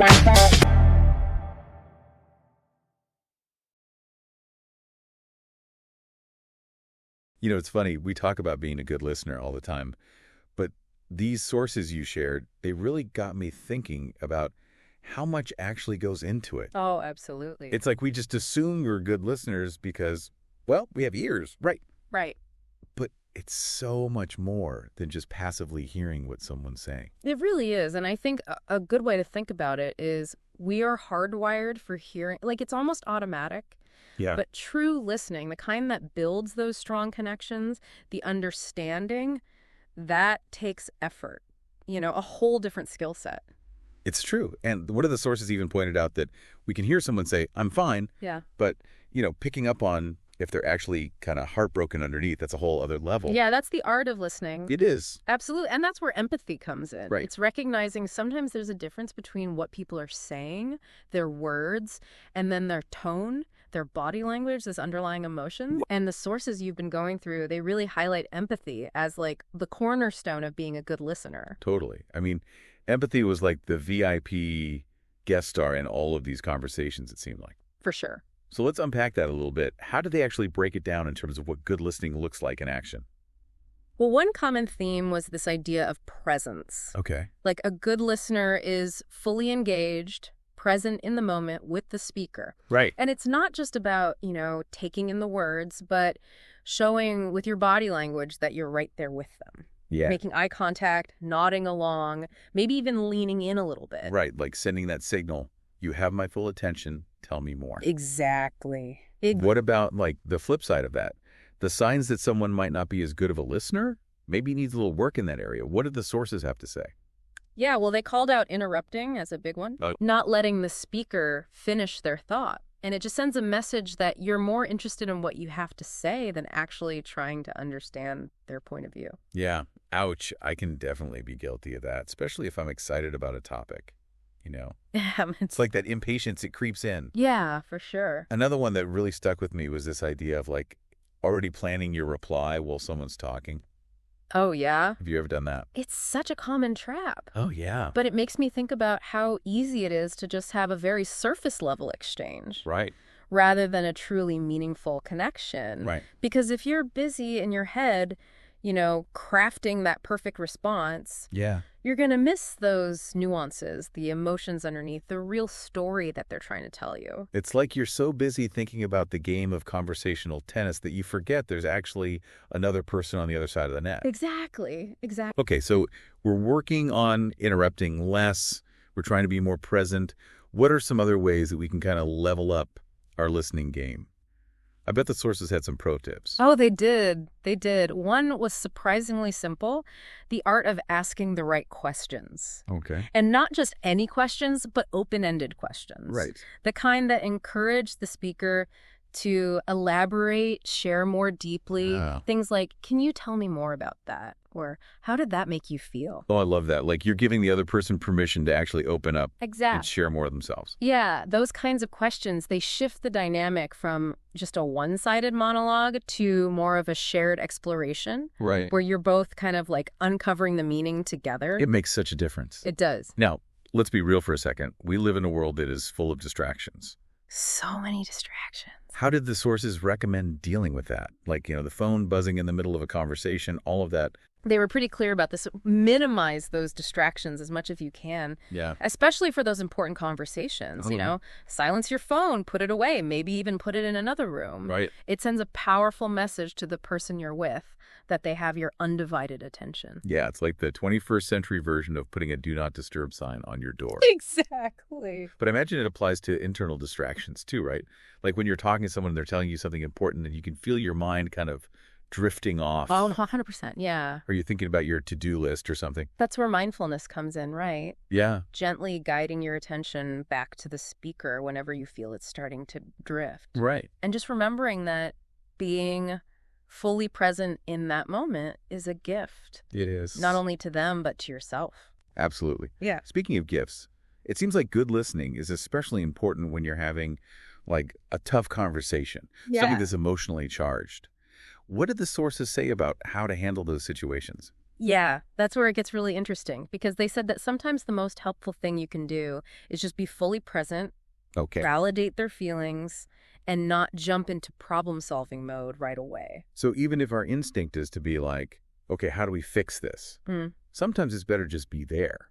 You know, it's funny. We talk about being a good listener all the time, but these sources you shared, they really got me thinking about how much actually goes into it. Oh, absolutely. It's like we just assume we're good listeners because, well, we have ears. Right. Right. But it's so much more than just passively hearing what someone's saying. It really is. And I think a good way to think about it is we are hardwired for hearing, like it's almost automatic. Yeah. But true listening, the kind that builds those strong connections, the understanding, that takes effort, a whole different skill set. It's true. And one of the sources even pointed out that we can hear someone say, I'm fine. Yeah. But, picking up on if they're actually kind of heartbroken underneath, that's a whole other level. Yeah, that's the art of listening. It is. Absolutely. And that's where empathy comes in. Right. It's recognizing sometimes there's a difference between what people are saying, their words, and then their tone, their body language, this underlying emotion. And the sources you've been going through, they really highlight empathy as like the cornerstone of being a good listener. Totally. I mean, empathy was like the VIP guest star in all of these conversations, it seemed like. For sure. So let's unpack that a little bit. How do they actually break it down in terms of what good listening looks like in action? Well, one common theme was this idea of presence. Okay. Like a good listener is fully engaged, present in the moment with the speaker. Right. And it's not just about, taking in the words, but showing with your body language that you're right there with them. Yeah. Making eye contact, nodding along, maybe even leaning in a little bit. Right. Like sending that signal, you have my full attention, tell me more. Exactly. What about like the flip side of that? The signs that someone might not be as good of a listener? Maybe needs a little work in that area. What did the sources have to say? Yeah, well, they called out interrupting as a big one. Not letting the speaker finish their thought. And it just sends a message that you're more interested in what you have to say than actually trying to understand their point of view. Yeah. Ouch. I can definitely be guilty of that, especially if I'm excited about a topic. It's like that impatience, it creeps in. Yeah, for sure. Another one that really stuck with me was this idea of like already planning your reply while someone's talking. Oh, yeah? Have you ever done that? It's such a common trap. Oh, yeah. But it makes me think about how easy it is to just have a very surface level exchange. Right. Rather than a truly meaningful connection. Right. Because if you're busy in your head, crafting that perfect response, yeah, you're going to miss those nuances, the emotions underneath, the real story that they're trying to tell you. It's like you're so busy thinking about the game of conversational tennis that you forget there's actually another person on the other side of the net. Exactly. Okay, so we're working on interrupting less. We're trying to be more present. What are some other ways that we can kind of level up our listening game? I bet the sources had some pro tips. Oh, they did. They did. One was surprisingly simple, the art of asking the right questions. Okay. And not just any questions, but open-ended questions. Right. The kind that encourage the speaker to elaborate, share more deeply. Yeah. Things like, can you tell me more about that? Or how did that make you feel? Oh, I love that. Like you're giving the other person permission to actually open up and share more of themselves. Yeah, those kinds of questions, they shift the dynamic from just a one-sided monologue to more of a shared exploration. Right. Where you're both kind of like uncovering the meaning together. It makes such a difference. It does. Now, let's be real for a second. We live in a world that is full of distractions. So many distractions. How did the sources recommend dealing with that? Like, the phone buzzing in the middle of a conversation, all of that. They were pretty clear about this. Minimize those distractions as much as you can. Yeah. Especially for those important conversations, Silence your phone, put it away, maybe even put it in another room. Right. It sends a powerful message to the person you're with that they have your undivided attention. Yeah, it's like the 21st century version of putting a do not disturb sign on your door. Exactly. But I imagine it applies to internal distractions too, right? Like when you're talking to someone and they're telling you something important and you can feel your mind kind of drifting off. Oh, 100%, yeah. Are you thinking about your to-do list or something? That's where mindfulness comes in, right? Yeah. Gently guiding your attention back to the speaker whenever you feel it's starting to drift. Right. And just remembering that being fully present in that moment is a gift. It is. Not only to them, but to yourself. Absolutely. Yeah. Speaking of gifts, it seems like good listening is especially important when you're having like a tough conversation, something that's emotionally charged. What did the sources say about how to handle those situations? Yeah, that's where it gets really interesting because they said that sometimes the most helpful thing you can do is just be fully present, Okay. validate their feelings, and not jump into problem-solving mode right away. So even if our instinct is to be like, okay, how do we fix this? Mm. Sometimes it's better just be there.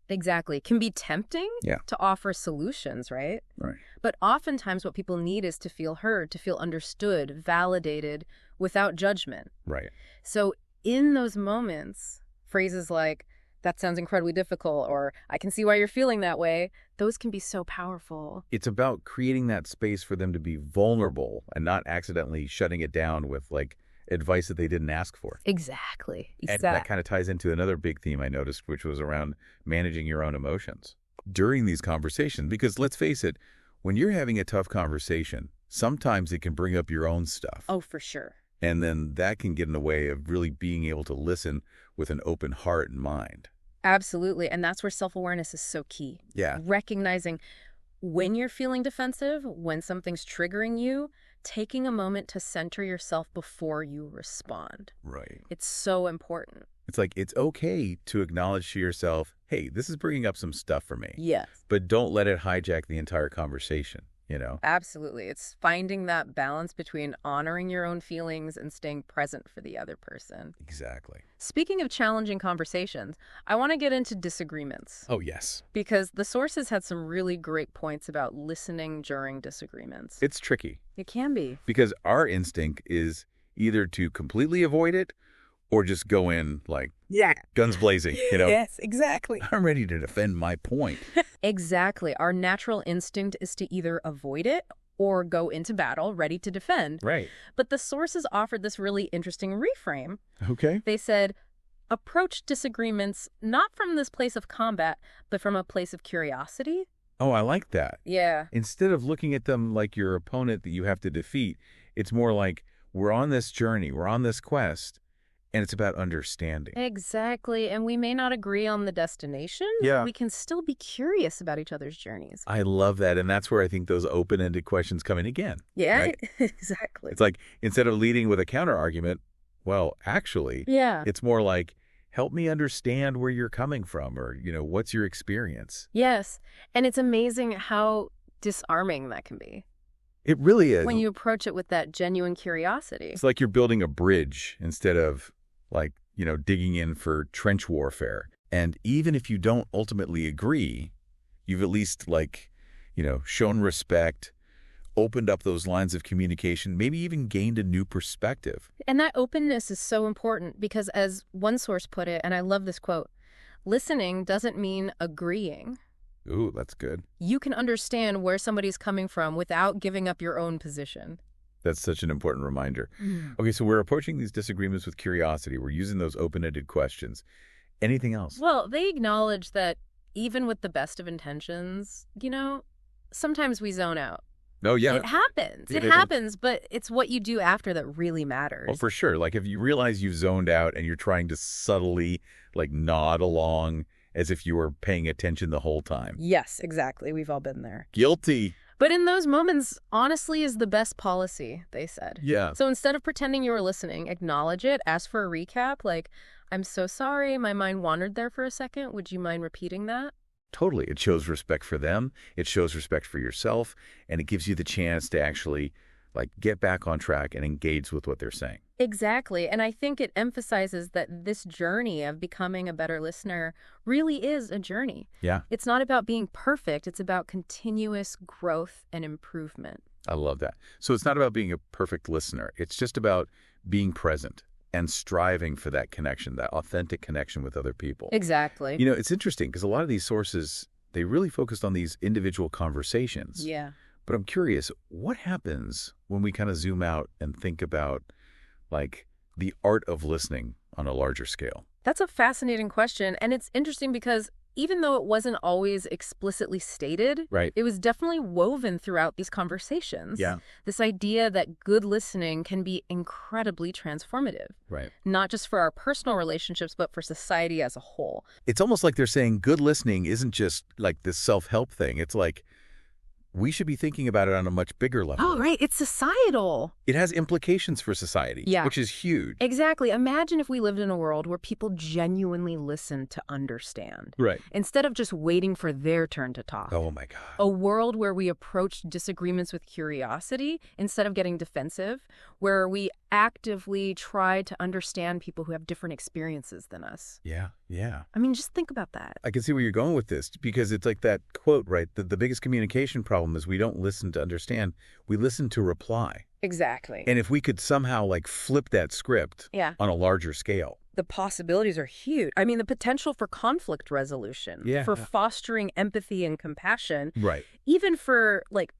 Exactly. It can be tempting Yeah. to offer solutions, right? Right. But oftentimes what people need is to feel heard, to feel understood, validated, without judgment. Right. So in those moments, phrases like, that sounds incredibly difficult, or I can see why you're feeling that way, those can be so powerful. It's about creating that space for them to be vulnerable and not accidentally shutting it down with like advice that they didn't ask for. Exactly. And that kind of ties into another big theme I noticed, which was around managing your own emotions during these conversations. Because let's face it, when you're having a tough conversation, sometimes it can bring up your own stuff. Oh, for sure. And then that can get in the way of really being able to listen with an open heart and mind. Absolutely. And that's where self-awareness is so key. Yeah. Recognizing when you're feeling defensive, when something's triggering you, taking a moment to center yourself before you respond. Right. It's so important. It's like, it's okay to acknowledge to yourself, hey, this is bringing up some stuff for me. Yes. But don't let it hijack the entire conversation, you know? Absolutely. It's finding that balance between honoring your own feelings and staying present for the other person. Exactly. Speaking of challenging conversations, I want to get into disagreements. Oh, yes. Because the sources had some really great points about listening during disagreements. It's tricky It can be. because our instinct is either to completely avoid it or just go in like guns blazing, you know? Yes, exactly. I'm ready to defend my point. Exactly. Our natural instinct is to either avoid it or go into battle ready to defend. Right. But the sources offered this really interesting reframe. Okay. They said, approach disagreements not from this place of combat, but from a place of curiosity. Oh, I like that. Yeah. Instead of looking at them like your opponent that you have to defeat, it's more like we're on this journey, we're on this quest, and it's about understanding. Exactly. And we may not agree on the destination. Yeah. We can still be curious about each other's journeys. I love that. And that's where I think those open-ended questions come in again. Yeah, Right? exactly. It's like instead of leading with a counter argument, well, actually, Yeah. it's more like, help me understand where you're coming from or, you know, what's your experience? Yes. And it's amazing how disarming that can be It really is. when you approach it with that genuine curiosity. It's like you're building a bridge instead of like, you know, digging in for trench warfare. And even if you don't ultimately agree, you've at least like, you know, shown respect, opened up those lines of communication, maybe even gained a new perspective. And that openness is so important because as one source put it, and I love this quote, listening doesn't mean agreeing. Ooh, that's good. You can understand where somebody's coming from without giving up your own position. That's such an important reminder. Okay, so we're approaching these disagreements with curiosity. We're using those open-ended questions. Anything else? Well, they acknowledge that even with the best of intentions, you know, sometimes we zone out. Oh, yeah. It happens. It It- happens, but it's what you do after that really matters. Well, for sure. Like if you realize you've zoned out and you're trying to subtly like nod along as if you were paying attention the whole time. Yes, exactly. We've all been there. Guilty. But in those moments, honestly is the best policy, they said. Yeah. So instead of pretending you were listening, acknowledge it, ask for a recap, like, I'm so sorry, my mind wandered there for a second. Would you mind repeating that? Totally. It shows respect for them. It shows respect for yourself. And it gives you the chance to actually like get back on track and engage with what they're saying. Exactly. And I think it emphasizes that this journey of becoming a better listener really is a journey. Yeah. It's not about being perfect. It's about continuous growth and improvement. I love that. So it's not about being a perfect listener. It's just about being present and striving for that connection, that authentic connection with other people. Exactly. You know, it's interesting because a lot of these sources, they really focused on these individual conversations. Yeah. But I'm curious, what happens when we kind of zoom out and think about like the art of listening on a larger scale? That's a fascinating question. And it's interesting because even though it wasn't always explicitly stated, Right. it was definitely woven throughout these conversations. Yeah. This idea that good listening can be incredibly transformative, Right. not just for our personal relationships, but for society as a whole. It's almost like they're saying good listening isn't just like this self-help thing. It's like we should be thinking about it on a much bigger level. Oh, right. It's societal. It has implications for society, Yeah. which is huge. Exactly. Imagine if we lived in a world where people genuinely listen to understand. Right. Instead of just waiting for their turn to talk. Oh, my God. A world where we approach disagreements with curiosity instead of getting defensive, where we actively try to understand people who have different experiences than us. Yeah, yeah. I mean, just think about that. I can see where you're going with this, because it's like that quote, right? The biggest communication problem is we don't listen to understand. We listen to reply. Exactly. And if we could somehow like flip that script Yeah. on a larger scale. The possibilities are huge. I mean, the potential for conflict resolution, Yeah. for fostering empathy and compassion, Right. even for like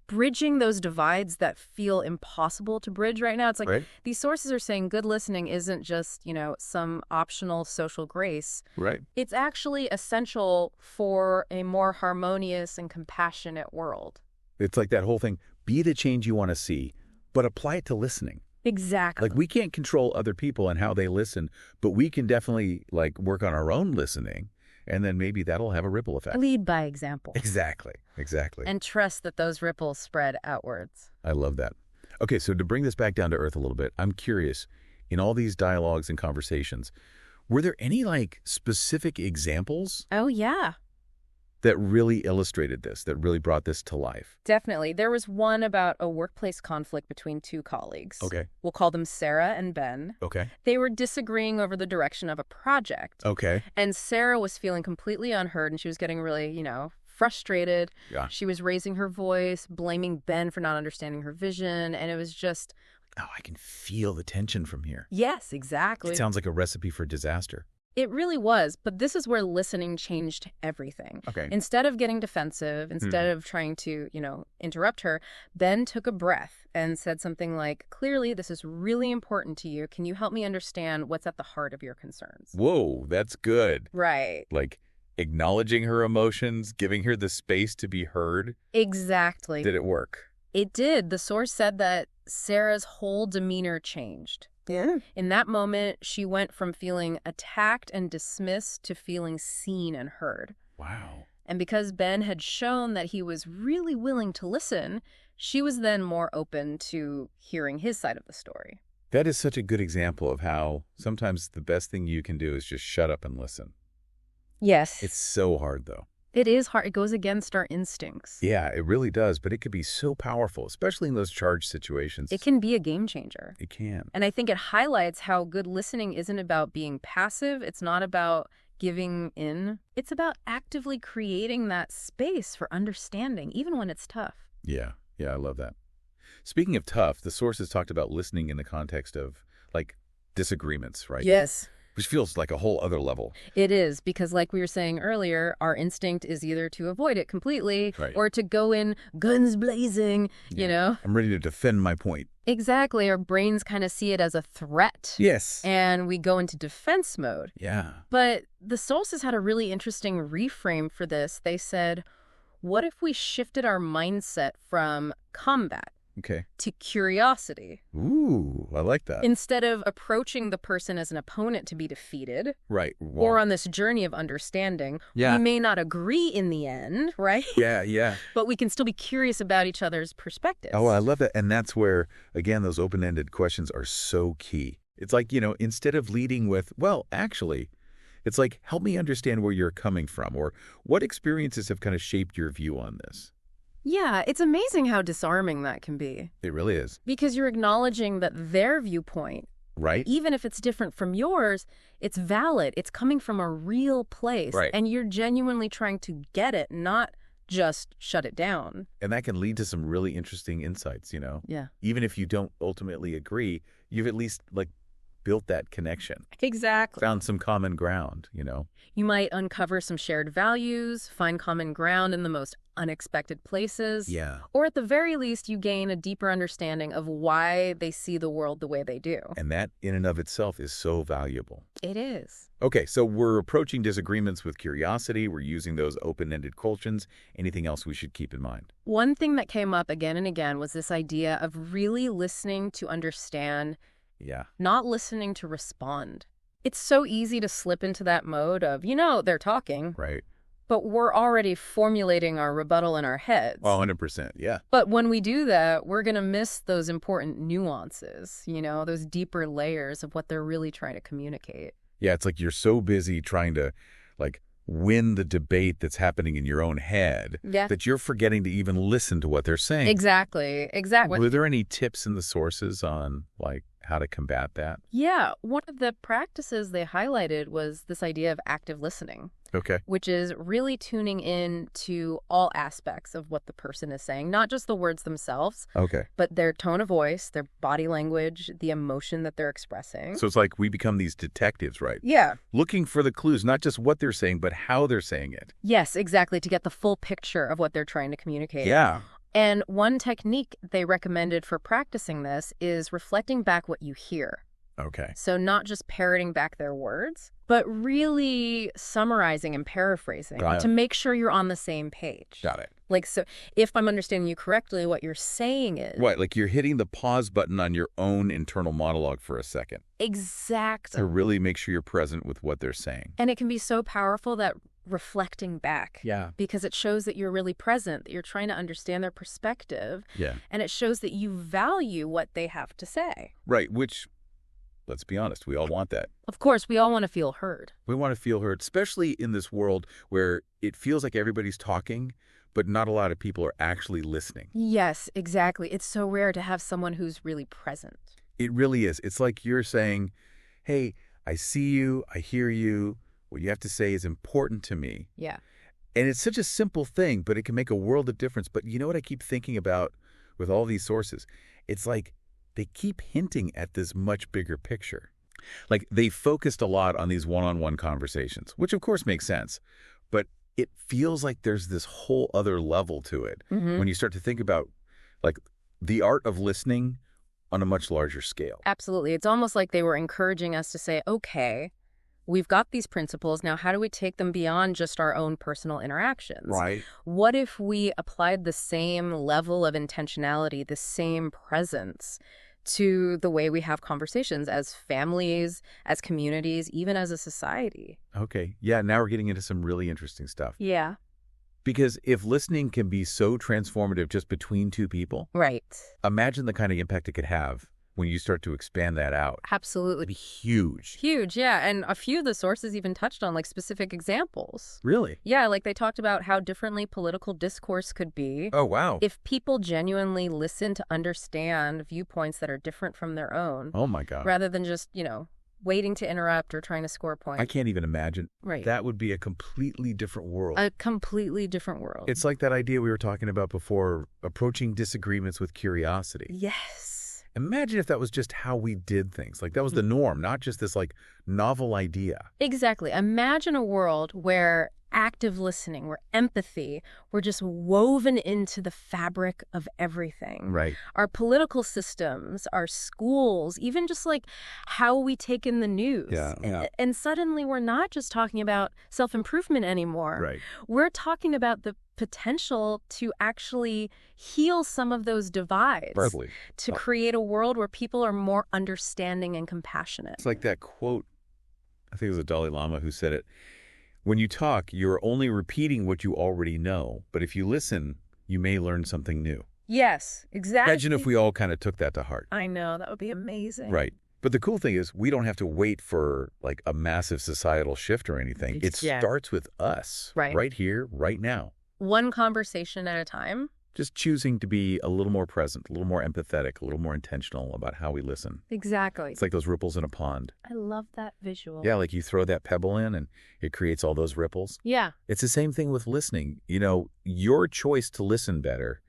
bridging those divides that feel impossible to bridge right now. It's like Right. these sources are saying good listening isn't just, some optional social grace. Right. It's actually essential for a more harmonious and compassionate world. It's like that whole thing, be the change you want to see, but apply it to listening. Exactly. Like we can't control other people and how they listen, but we can definitely like work on our own listening, and then maybe that'll have a ripple effect. Lead by example. Exactly. Exactly. And trust that those ripples spread outwards. I love that. Okay, so to bring this back down to earth a little bit, I'm curious, in all these dialogues and conversations, were there any like specific examples Oh, yeah. that really illustrated this, that really brought this to life? Definitely. There was one about a workplace conflict between two colleagues. Okay. We'll call them Sarah and Ben. Okay. They were disagreeing over the direction of a project. Okay. And Sarah was feeling completely unheard, and she was getting really, frustrated. Yeah. She was raising her voice, blaming Ben for not understanding her vision, and it was just... Oh, I can feel the tension from here. Yes, exactly. It sounds like a recipe for disaster. It really was, but this is where listening changed everything. Okay. Instead of getting defensive, instead of trying to, interrupt her, Ben took a breath and said something like, clearly, this is really important to you. Can you help me understand what's at the heart of your concerns? Whoa, that's good. Right. Like acknowledging her emotions, giving her the space to be heard. Exactly. Did it work? It did. The source said that Sarah's whole demeanor changed. Yeah. In that moment, she went from feeling attacked and dismissed to feeling seen and heard. Wow. And because Ben had shown that he was really willing to listen, she was then more open to hearing his side of the story. That is such a good example of how sometimes the best thing you can do is just shut up and listen. Yes. It's so hard, though. It is hard. It goes against our instincts. Yeah, it really does, but it could be so powerful, especially in those charged situations. It can be a game changer. It can. And I think it highlights how good listening isn't about being passive. It's not about giving in. It's about actively creating that space for understanding, even when it's tough. Yeah, I love that. Speaking of tough, the sources talked about listening in the context of, like, disagreements, right? Yes. Which feels like a whole other level. It is, because like we were saying earlier, our instinct is either to avoid it completely Right. or to go in guns blazing, I'm ready to defend my point. Exactly. Our brains kind of see it as a threat. Yes. And we go into defense mode. Yeah. But the sources had a really interesting reframe for this. They said, what if we shifted our mindset from combat Okay. to curiosity? Ooh, I like that. Instead of approaching the person as an opponent to be defeated, Right. or on this journey of understanding, Yeah. we may not agree in the end, right? Yeah. But we can still be curious about each other's perspectives. Oh, I love that. And that's where, again, those open-ended questions are so key. It's like, instead of leading with, well, actually, it's like, help me understand where you're coming from, or what experiences have kind of shaped your view on this. Yeah, it's amazing how disarming that can be. It really is. Because you're acknowledging that their viewpoint, Right? even if it's different from yours, it's valid. It's coming from a real place. Right. And you're genuinely trying to get it, not just shut it down. And that can lead to some really interesting insights, Yeah. Even if you don't ultimately agree, you've at least, like, built that connection. Exactly. Found some common ground, You might uncover some shared values, find common ground in the most unexpected places. Yeah. Or at the very least, you gain a deeper understanding of why they see the world the way they do. And that in and of itself is so valuable. It is. Okay, so we're approaching disagreements with curiosity. We're using those open-ended questions. Anything else we should keep in mind? One thing that came up again and again was this idea of really listening to understand, Yeah. not listening to respond. It's so easy to slip into that mode of, they're talking. Right. But we're already formulating our rebuttal in our heads. Oh, 100%, yeah. But when we do that, we're going to miss those important nuances, those deeper layers of what they're really trying to communicate. Yeah, it's like you're so busy trying to, like, win the debate that's happening in your own head that you're forgetting to even listen to what they're saying. Exactly. Were there any tips in the sources on, like, how to combat that? Yeah. One of the practices they highlighted was this idea of active listening. Okay. Which is really tuning in to all aspects of what the person is saying, not just the words themselves, but their tone of voice, their body language, the emotion that they're expressing. So it's like we become these detectives, right? Yeah. Looking for the clues, not just what they're saying, but how they're saying it. Yes, exactly, to get the full picture of what they're trying to communicate. Yeah. And one technique they recommended for practicing this is reflecting back what you hear. Okay. So not just parroting back their words, but really summarizing and paraphrasing to make sure you're on the same page. Got it. Like, so if I'm understanding you correctly, what you're saying is... Right, like you're hitting the pause button on your own internal monologue for a second. Exactly. To really make sure you're present with what they're saying. And it can be so powerful that reflecting back. Yeah. Because it shows that you're really present, that you're trying to understand their perspective. Yeah. And it shows that you value what they have to say. Right, which... Let's be honest, we all want that. Of course, we all want to feel heard. We want to feel heard, especially in this world where it feels like everybody's talking, but not a lot of people are actually listening. Yes, exactly. It's so rare to have someone who's really present. It really is. It's like you're saying, hey, I see you, I hear you, what you have to say is important to me. Yeah. And it's such a simple thing, but it can make a world of difference. But you know what I keep thinking about with all these sources? It's like, they keep hinting at this much bigger picture. Like they focused a lot on these one-on-one conversations, which of course makes sense, but it feels like there's this whole other level to it when you start to think about like the art of listening on a much larger scale. Absolutely. It's almost like they were encouraging us to say, okay, we've got these principles. Now, how do we take them beyond just our own personal interactions? Right. What if we applied the same level of intentionality, the same presence to the way we have conversations as families, as communities, even as a society? Okay. Yeah, now we're getting into some really interesting stuff. Yeah. Because if listening can be so transformative just between two people, right, imagine the kind of impact it could have when you start to expand that out. Absolutely. It'd be huge. Huge, yeah. And a few of the sources even touched on like specific examples. Really? Yeah, like they talked about how differently political discourse could be. Oh, wow. If people genuinely listen to understand viewpoints that are different from their own. Oh, my God. Rather than just, waiting to interrupt or trying to score a point. I can't even imagine. Right. That would be a completely different world. A completely different world. It's like that idea we were talking about before, approaching disagreements with curiosity. Yes. Imagine if that was just how we did things. Like that was the norm, not just this like novel idea. Exactly. Imagine a world where active listening, where empathy, were just woven into the fabric of everything. Right. Our political systems, our schools, even just like how we take in the news. Yeah. And suddenly we're not just talking about self-improvement anymore. Right. We're talking about the potential to actually heal some of those divides. Totally. To create a world where people are more understanding and compassionate. It's like that quote, I think it was the Dalai Lama who said it. When you talk, you're only repeating what you already know. But if you listen, you may learn something new. Yes, exactly. Imagine if we all kind of took that to heart. I know. That would be amazing. Right. But the cool thing is we don't have to wait for like a massive societal shift or anything. It starts with us. Right here, right now. One conversation at a time. Just choosing to be a little more present, a little more empathetic, a little more intentional about how we listen. Exactly. It's like those ripples in a pond. I love that visual. Yeah, like you throw that pebble in and it creates all those ripples. Yeah. It's the same thing with listening. Your choice to listen better,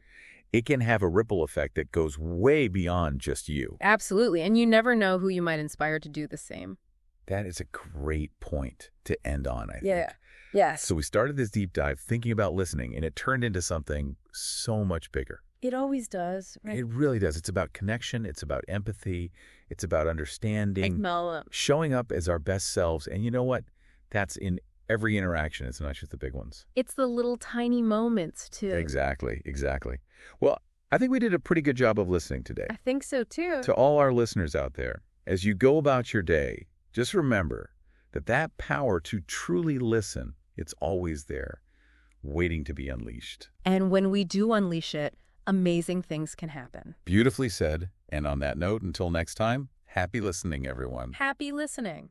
it can have a ripple effect that goes way beyond just you. Absolutely. And you never know who you might inspire to do the same. That is a great point to end on, I think. Yeah. Yes. So we started this deep dive thinking about listening, and it turned into something so much bigger. It always does. Right? It really does. It's about connection. It's about empathy. It's about understanding. Showing up as our best selves. And you know what? That's in every interaction. It's not just the big ones. It's the little tiny moments, too. Exactly. Well, I think we did a pretty good job of listening today. I think so, too. To all our listeners out there, as you go about your day, just remember that power to truly listen, it's always there. waiting to be unleashed. And when we do unleash it, amazing things can happen. Beautifully said. And on that note, until next time, happy listening, everyone. Happy listening.